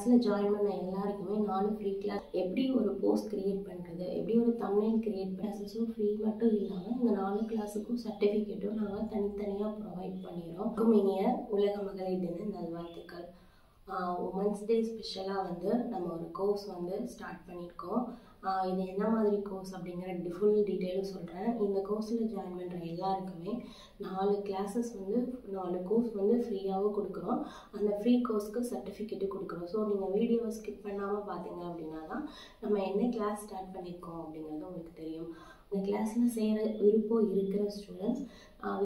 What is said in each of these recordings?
கிளாஸில் ஜாயின் பண்ண எல்லாருக்குமே 4 ஃப்ரீ கிளாஸ். எப்படி ஒரு போஸ்ட் கிரியேட் பண்ணுறது, எப்படி ஒரு தம்ப்நெயில் கிரியேட் கிளாஸஸும் ஃப்ரீ மட்டும் இல்லாமல் இந்த 4 கிளாஸுக்கும் சர்டிஃபிகேட்டும் நாங்கள் தனித்தனியாக ப்ரொவைட் பண்ணிடுறோம். இனிய உலக மகளிர் தின நல்வாழ்த்துக்கள். உமன்ஸ் டே ஸ்பெஷலாக வந்து நம்ம ஒரு கோர்ஸ் வந்து ஸ்டார்ட் பண்ணியிருக்கோம். இது என்ன மாதிரி கோர்ஸ் அப்படிங்கிற ஃபுல் டீட்டெயிலும் சொல்கிறேன். இந்த கோர்ஸில் ஜாயின் பண்ணுற எல்லாருக்குமே 4 கிளாஸஸ் வந்து 4 கோர்ஸ் வந்து ஃப்ரீயாகவும் கொடுக்குறோம். அந்த ஃப்ரீ கோர்ஸ்க்கு சர்டிஃபிகேட்டு கொடுக்குறோம். ஸோ நீங்கள் வீடியோவை ஸ்கிப் பண்ணாமல் பார்த்தீங்க அப்படின்னா தான் நம்ம என்ன கிளாஸ் ஸ்டார்ட் பண்ணியிருக்கோம் அப்படிங்கிறது உங்களுக்கு தெரியும். இந்த கிளாஸில் சேர விருப்பம் இருக்கிற ஸ்டூடெண்ட்ஸ்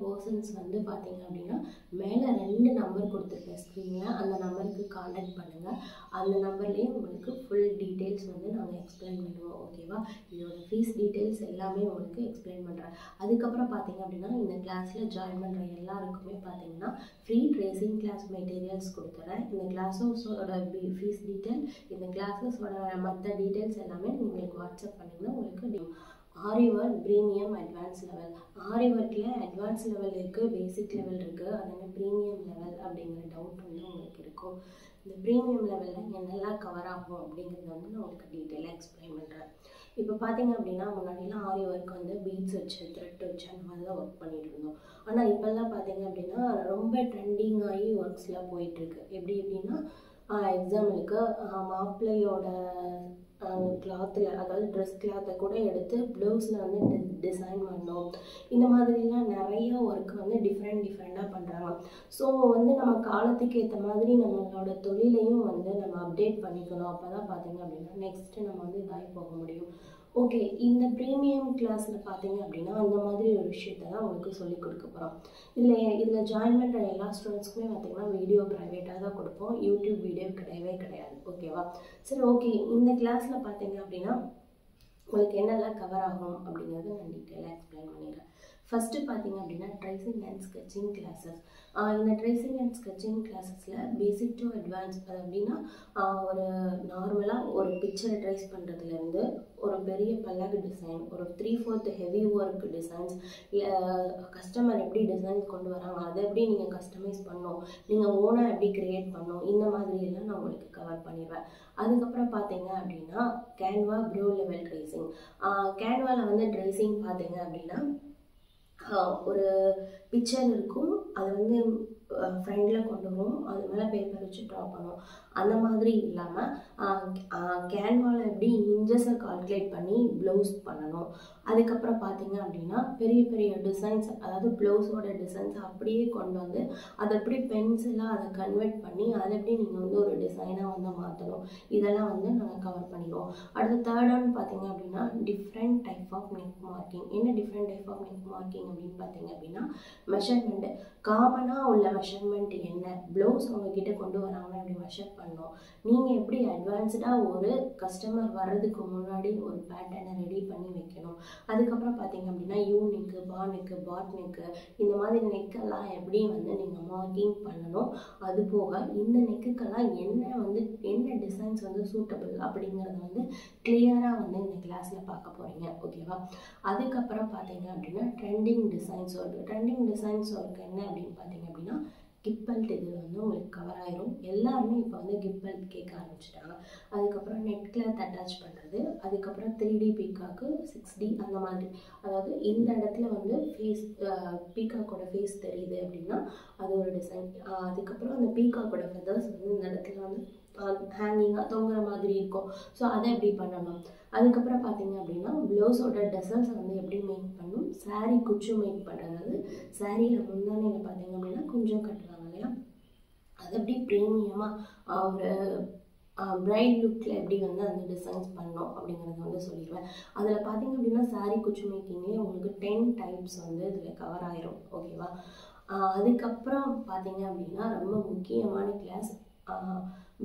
பர்சன்ஸ் வந்து பார்த்தீங்க அப்படின்னா மேலே 2 நம்பர் கொடுத்துருக்கேன் ஸ்க்ரீனில். அந்த நம்பருக்கு கான்டாக்ட் பண்ணுங்கள். அந்த நம்பர்லேயே உங்களுக்கு ஃபுல் டீட்டெயில்ஸ் வந்து நாங்கள் எக்ஸ்பிளைன் பண்ணுவோம். ஓகேவா? இதோட ஃபீஸ் டீட்டெயில்ஸ் எல்லாமே உங்களுக்கு எக்ஸ்பிளைன் பண்ணுறேன். அதுக்கப்புறம் பார்த்தீங்க அப்படின்னா இந்த கிளாஸில் ஜாயின் பண்ணுற எல்லாருக்குமே பார்த்தீங்கன்னா ஃப்ரீ ட்ரேசிங் கிளாஸ் மெட்டீரியல்ஸ் கொடுத்துறேன். இந்த கிளாஸஸோட ஃபீஸ் டீட்டெயில், இந்த கிளாஸஸோட மற்ற டீட்டெயில்ஸ் எல்லாமே உங்களுக்கு வாட்ஸ்அப் பண்ணிங்கன்னா உங்களுக்கு ஆரி ஒர்க் ப்ரீமியம் அட்வான்ஸ் லெவல். ஆரி ஒர்க்கில் அட்வான்ஸ் லெவல் இருக்குது, பேசிக் லெவல் இருக்குது. அதனால் ப்ரீமியம் லெவல் அப்படிங்கிற டவுட் வந்து உங்களுக்கு இருக்கும். இந்த ப்ரீமியம் லெவலில் என்னெல்லாம் கவர் ஆகும் அப்படிங்கிறத வந்து நான் உங்களுக்கு டீட்டெயிலாக எக்ஸ்பிளைன் பண்ணுறேன். இப்போ பார்த்தீங்க அப்படின்னா முன்னாடிலாம் ஆரி ஒர்க் வந்து பீட்ஸ் வச்சு த்ரெட் வச்சு அந்த மாதிரி தான் ஒர்க் பண்ணிகிட்டு இருந்தோம். ஆனால் இப்போல்லாம் பார்த்தீங்க அப்படின்னா ரொம்ப ட்ரெண்டிங் ஆகி ஒர்க்ஸ்லாம் போயிட்டுருக்கு. எப்படின்னா எக்ஸாம்பிளுக்கு மாப்பிள்ளையோட கிளாத்தில், அதாவது ட்ரெஸ் கிளாத்தை கூட எடுத்து ப்ளவுஸில் வந்து டிசைன் பண்ணோம். இந்த மாதிரிலாம் நிறைய ஒர்க் வந்து டிஃப்ரெண்ட்டாக பண்ணுறாங்க. ஸோ வந்து நம்ம காலத்துக்கு ஏற்ற மாதிரி நம்மளோட தொழிலையும் வந்து நம்ம அப்டேட் பண்ணிக்கணும். அப்போ தான் பார்த்தீங்க அப்படின்னா நெக்ஸ்ட்டு நம்ம வந்து இதாகி போக முடியும். ஓகே, இந்த ப்ரீமியம் கிளாஸில் பார்த்தீங்க அப்படின்னா அந்த மாதிரி ஒரு விஷயத்தை தான் உங்களுக்கு சொல்லிக் கொடுக்க போகிறோம். இதில் ஜாயின் பண்ணுற எல்லா ஸ்டூடெண்ட்ஸ்க்குமே பார்த்தீங்கன்னா வீடியோ ப்ரைவேட்டாக தான் கொடுப்போம். யூடியூப் வீடியோ கிடையவே கிடையாது. ஓகேவா? சரி, ஓகே. இந்த கிளாஸில் பார்த்தீங்க அப்படின்னா உங்களுக்கு என்னெல்லாம் கவர் ஆகும் அப்படிங்கிறத நான் டீட்டெயிலாக எக்ஸ்பிளைன் பண்ணிடுறேன். ஃபஸ்ட்டு பார்த்தீங்க அப்படின்னா ட்ரேசிங் அண்ட் ஸ்கெட்சிங் கிளாஸஸ். இந்த ட்ரேசிங் அண்ட் ஸ்கெட்சிங் கிளாஸஸில் பேசிக் டு அட்வான்ஸ். அது அப்படின்னா ஒரு நார்மலாக ஒரு பிக்சரை ட்ரேஸ் பண்ணுறதுலேருந்து ஒரு பெரிய பல்லக்கு டிசைன், ஒரு 3/4 ஹெவி ஒர்க் டிசைன்ஸ், இல்லை கஸ்டமர் எப்படி டிசைன்ஸ் கொண்டு வராங்க, அதை எப்படி நீங்கள் கஸ்டமைஸ் பண்ணணும், நீங்கள் ஓனாக எப்படி க்ரியேட் பண்ணணும், இந்த மாதிரியெல்லாம் நான் உங்களுக்கு கவர் பண்ணிடுவேன். அதுக்கப்புறம் பார்த்தீங்க அப்படின்னா கேன்வா ப்ரோ லெவல் ட்ரேசிங். கேன்வாவில் வந்து ட்ரேசிங் பார்த்தீங்க அப்படின்னா ஒரு பிக்சர் இருக்கும், அதை வந்து ஃப்ரெண்டில் கொண்டு வரும், அது மேலே பேப்பர் வச்சு ட்ரா பண்ணுவோம். அந்த மாதிரி இல்லாமல் கேன்வாவில் எப்படி இன்ச்சஸை கால்குலேட் பண்ணி ப்ளவுஸ் பண்ணணும். அதுக்கப்புறம் பார்த்தீங்க அப்படின்னா பெரிய பெரிய டிசைன்ஸ், அதாவது ப்ளவுஸோட டிசைன்ஸ் அப்படியே கொண்டு வந்து அதை எப்படி பென்சிலாக அதை கன்வெர்ட் பண்ணி அதை எப்படி நீங்கள் வந்து ஒரு டிசைனாக வந்து மாற்றணும். இதெல்லாம் வந்து நாங்கள் கவர் பண்ணிடுவோம். அடுத்து தேர்ட் ஒன் பார்த்தீங்க அப்படின்னா different type of neck marking. என்ன different type of neck marking அப்படின்னு பார்த்தீங்க அப்படின்னா மெஷர்மெண்ட்டு. காமனாக உள்ள மெஷர்மெண்ட் என்ன, ப்ளவுஸ் உங்ககிட்ட கொண்டு வராங்கன்னா எப்படி மெஷர் பண்ணணும், நீங்கள் எப்படி அட்வான்ஸ்டாக ஒரு கஸ்டமர் வர்றதுக்கு முன்னாடி ஒரு பேட்டர்னை ரெடி பண்ணி வைக்கணும். அதுக்கப்புறம் பார்த்தீங்க அப்படின்னா யூ நெக்கு, பா நெக்கு, பாட் நெக்கு, இந்த மாதிரி நெக்கெல்லாம் எப்படி வந்து நீங்கள் மார்க்கிங் பண்ணணும். அது போக இந்த நெக்குக்கெல்லாம் என்ன டிசைன்ஸ் வந்து சூட்டபிள் அப்படிங்கிறத வந்து கிளியராக வந்து இந்த கிளாஸில் பார்க்க போகிறீங்க. ஓகேவா? அதுக்கப்புறம் பார்த்தீங்க அப்படின்னா trending designs work. Trending designs work என்ன அப்படின்னு பார்த்தீங்க அப்படின்னா கிப்பல்ட். இது வந்து உங்களுக்கு கவர் ஆயிரும். எல்லாருமே இப்போ வந்து கிப்பல்ட் கேட்க ஆரம்பிச்சிட்டாங்க. அதுக்கப்புறம் நெட் கிளாத் அட்டாச் பண்ணுறது, அதுக்கப்புறம் 3D பீகாக்கு, 6D அந்த மாதிரி, அதாவது இந்த இடத்துல வந்து ஃபேஸ் பீகாக்கோட ஃபேஸ் தெரியுது அப்படின்னா அது ஒரு டிசைன். அதுக்கப்புறம் அந்த பீகாக்கோட ஃபெதர்ஸ் வந்து இந்த இடத்துல வந்து ஹேங்கிங்காக தொங்குற மாதிரி இருக்கும். ஸோ அதை எப்படி பண்ணணும். அதுக்கப்புறம் பார்த்தீங்க அப்படின்னா ப்ளவுஸோட டெசல்ஸ் வந்து எப்படி மேக் பண்ணணும், சாரீ குச்சு மேக் பண்ணுறது, சாரியில் முந்தானையில் பார்த்தீங்க அப்படின்னா கொஞ்சம் கட்டுவாங்க இல்லையா, அதை எப்படி ப்ரீமியமாக ஒரு பிரைட் லுக்கில் எப்படி வந்து அந்த டிசைன்ஸ் பண்ணோம் அப்படிங்கிறத வந்து சொல்லிடுவேன். அதில் பார்த்தீங்க அப்படின்னா சாரீ குச்சு மேக்கிங்லேயே உங்களுக்கு 10 டைப்ஸ் வந்து இதில் கவர் ஆயிரும். ஓகேவா? அதுக்கப்புறம் பார்த்தீங்க அப்படின்னா ரொம்ப முக்கியமான class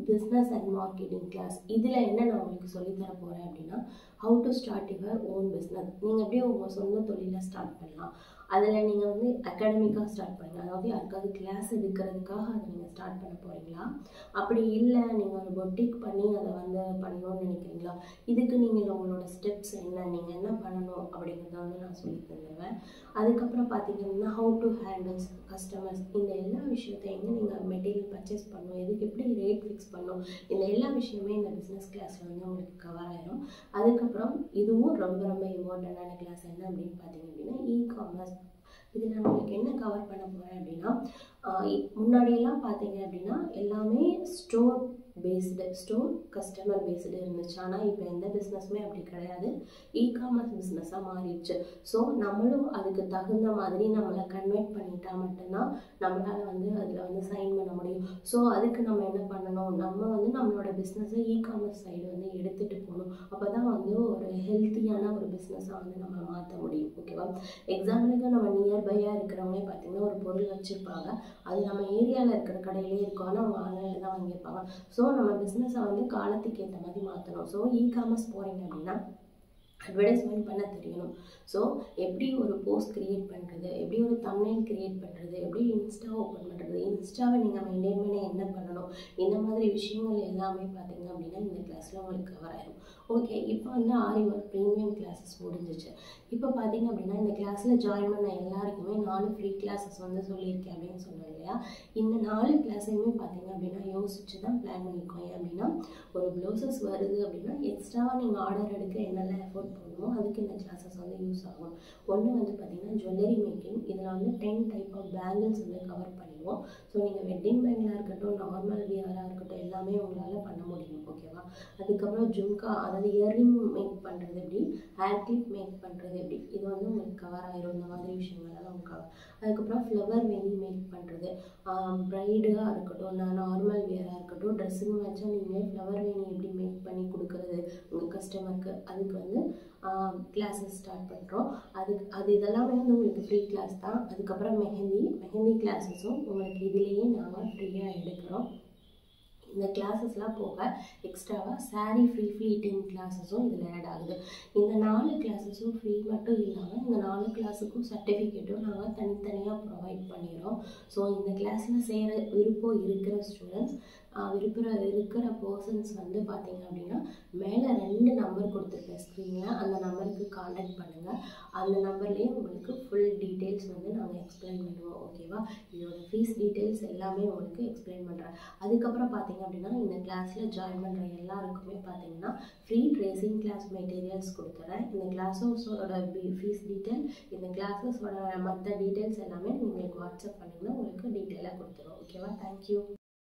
business and marketing class. இதில் என்ன நான் உங்களுக்கு சொல்லித்தர போகிறேன் அப்படின்னா how to start your own business. நீங்கள் எப்படி உங்கள் சொந்த தொழிலை ஸ்டார்ட் பண்ணலாம். அதில் நீங்கள் வந்து அகாடமிக்காக ஸ்டார்ட் பண்ணுங்கள், அதாவது யாருக்காவது கிளாஸ் எடுக்கிறதுக்காக அதை நீங்கள் ஸ்டார்ட் பண்ண போகிறீங்களா, அப்படி இல்லை நீங்கள் ஒரு பொட்டிக் பண்ணி அதை வந்து பண்ணணும்னு நினைக்கிறீங்களா, இதுக்கு நீங்கள் உங்களோட ஸ்டெப்ஸ் என்ன, நீங்கள் என்ன பண்ணணும் அப்படிங்கிறத வந்து நான் சொல்லி தந்துடுவேன். அதுக்கப்புறம் பார்த்தீங்கன்னா ஹவு டு ஹேண்டில்ஸ் கஸ்டமர்ஸ். இந்த எல்லா விஷயத்தையும் நீங்கள் மெட்டீரியல் பர்ச்சேஸ் பண்ணணும், எதுக்கு எப்படி ரேட் ஃபிக்ஸ் பண்ணும், இந்த எல்லா விஷயமே இந்த பிஸ்னஸ் கிளாஸில் வந்து உங்களுக்கு கவர் ஆயிரும். அதுக்கப்புறம் இதுவும் ரொம்ப ரொம்ப இம்பார்ட்டண்டான கிளாஸ் என்ன அப்படின்னு பார்த்தீங்க அப்படின்னா இ-காமர்ஸ். இதில் நான் உங்களுக்கு என்ன கவர் பண்ண போகிறேன் அப்படின்னா முன்னாடியெல்லாம் பார்த்தீங்க அப்படின்னா எல்லாமே ஸ்டோர் கஸ்டமர் பேஸ்டு இருந்துச்சு. ஆனால் இப்போ எந்த பிஸ்னஸுமே அப்படி கிடையாது, இ-காமர்ஸ் பிஸ்னஸாக மாறிடுச்சு. ஸோ நம்மளும் அதுக்கு தகுந்த மாதிரி நம்மளை கன்வெர்ட் பண்ணிட்டா மட்டும்தான் நம்மளால் வந்து அதில் வந்து சைன் பண்ண முடியும். ஸோ அதுக்கு நம்ம என்ன பண்ணணும், நம்ம வந்து நம்மளோட பிஸ்னஸை இ-காமர்ஸ் சைடு வந்து எடுத்துகிட்டு போகணும். அப்போ தான் வந்து ஒரு ஹெல்த்தியான ஒரு பிஸ்னஸாக வந்து நம்ம மாற்ற முடியும். ஓகேவா? எக்ஸாம்பிளுக்கு நம்ம நியர்பையாக இருக்கிறவங்களே பார்த்தீங்கன்னா ஒரு பொருள் வச்சுருப்பாங்க, அது நம்ம ஏரியாவில் இருக்கிற கடையிலே இருக்கும், ஆனால் அவங்க ஆன்லைனில் தான் வாங்கியிருப்பாங்க. ஸோ நம்ம பிஸ்னஸை வந்து காலத்துக்கு ஏற்ற மாதிரி மாற்றணும். ஸோ இ-காமர்ஸ் போகிறீங்க அப்படின்னா அட்வர்டைஸ்மெண்ட் பண்ண தெரியணும். ஸோ எப்படி ஒரு போஸ்ட் க்ரியேட் பண்ணுறது, எப்படி ஒரு தம்ப்நெயில் க்ரியேட் பண்ணுறது, எப்படி இன்ஸ்டா ஓப்பன் பண்ணுறது, இன்ஸ்டாவை நீங்கள் மெயின்டைன் பண்ண என்ன பண்ணணும், இந்த மாதிரி விஷயங்கள் எல்லாமே பார்த்தீங்க அப்படின்னா இந்த கிளாஸில் உங்களுக்கு கவர் ஆயிடும். ஓகே, இப்போ வந்து ஆரி ஒர்க் ப்ரீமியம் கிளாஸஸ் முடிஞ்சிச்சு. இப்போ பார்த்தீங்க அப்படின்னா இந்த கிளாஸில் ஜாயின் பண்ண எல்லாருக்குமே 4 ஃப்ரீ கிளாஸஸ் வந்து சொல்லியிருக்கேன் அப்படின்னு சொன்னேன் இல்லையா? இந்த 4 கிளாஸையுமே பார்த்தீங்க அப்படின்னா யோசிச்சு தான் பிளான் பண்ணியிருக்கோம். ஏன் அப்படின்னா ஒரு ப்ளவுசஸ் வருது அப்படின்னா எக்ஸ்ட்ராவாக நீங்கள் ஆர்டர் எடுக்க என்னெல்லாம் எஃபோர்ட் பண்ணுவோம், அதுக்கு இந்த கிளாஸஸ் வந்து யூஸ் ஆகும். ஒன்று வந்து பார்த்தீங்கன்னா ஜுவல்லரி மேக்கிங். இதில் வந்து 10 டைப் ஆஃப் பேங்கிள்ஸ் வந்து கவர் பண்ணிடுவோம். ஸோ நீங்கள் வெட்டிங் பேங்கிளாக இருக்கட்டும், நார்மல் வியராக இருக்கட்டும், எல்லாமே உங்களால் பண்ண முடியும். ஓகேவா? அதுக்கப்புறம் ஜும்கா, அதாவது இயர்ரிங் மேக் பண்ணுறது எப்படி, ஹேர் கிளிப் மேக் பண்ணுறது எப்படி, இது வந்து உங்களுக்கு கவர் ஆயிரும். இந்த மாதிரி விஷயங்கள்லாம் உங்களுக்கு கவர். அதுக்கப்புறம் ஃப்ளவர் வேணி மேக் பண்ணுறது, ப்ரைடாக இருக்கட்டும், நார்மல் வியராக இருக்கட்டும், ட்ரெஸ்ஸுங்க வச்சா நீங்களே ஃப்ளவர் வேணி எப்படி மேக் பண்ணி கொடுக்குறது உங்கள் கஸ்டமருக்கு, அதுக்கு வந்து கிளாஸஸ் ஸ்டார்ட் பண்ணுறோம். அது இதெல்லாமே வந்து உங்களுக்கு ஃப்ரீ கிளாஸ் தான். அதுக்கப்புறம் மெஹந்தி கிளாஸஸும் உங்களுக்கு இதுலேயே நாங்கள் ஃப்ரீயாக எடுக்கிறோம். இந்த கிளாஸஸ்லாம் போக எக்ஸ்ட்ராவாக சாரீ ஃப்ரீ ஃப்ளீட்டிங் கிளாஸஸும் இதில் ஆட் ஆகுது. இந்த 4 கிளாஸஸும் ஃப்ரீ மட்டும் இல்லாமல் இந்த 4 கிளாஸுக்கும் சர்டிஃபிகேட்டும் நாங்கள் தனித்தனியாக ப்ரொவைட் பண்ணிடுறோம். ஸோ இந்த கிளாஸில் சேர விருப்பம் இருக்கிற ஸ்டூடெண்ட்ஸ், இருக்கிற பர்சன்ஸ் வந்து பார்த்தீங்க அப்படின்னா மேலே 2 நம்பர் கொடுத்துருக்கேன் ஸ்க்ரீனில், அந்த நம்பருக்கு கான்டாக்ட் பண்ணுங்கள். அந்த நம்பர்லேயே உங்களுக்கு ஃபுல் டீட்டெயில்ஸ் வந்து நாங்கள் எக்ஸ்பிளைன் பண்ணுவோம். ஓகேவா? இதோட ஃபீஸ் டீட்டெயில்ஸ் எல்லாமே உங்களுக்கு எக்ஸ்பிளைன் பண்ணுறேன். அதுக்கப்புறம் பார்த்தீங்க அப்படின்னா இந்த கிளாஸில் ஜாயின் பண்ணுற எல்லாருக்குமே பார்த்தீங்கன்னா ஃப்ரீ ட்ரேசிங் கிளாஸ் மெட்டீரியல்ஸ் கொடுத்துட்றேன். இந்த கிளாஸஸோட ஃபீஸ் டீட்டெயில், இந்த கிளாஸஸோட மற்ற டீட்டெயில்ஸ் எல்லாமே உங்களுக்கு வாட்ஸ்அப் பண்ணிங்கன்னா உங்களுக்கு டீட்டெயிலாக கொடுத்துருவோம். ஓகேவா? தேங்க்யூ.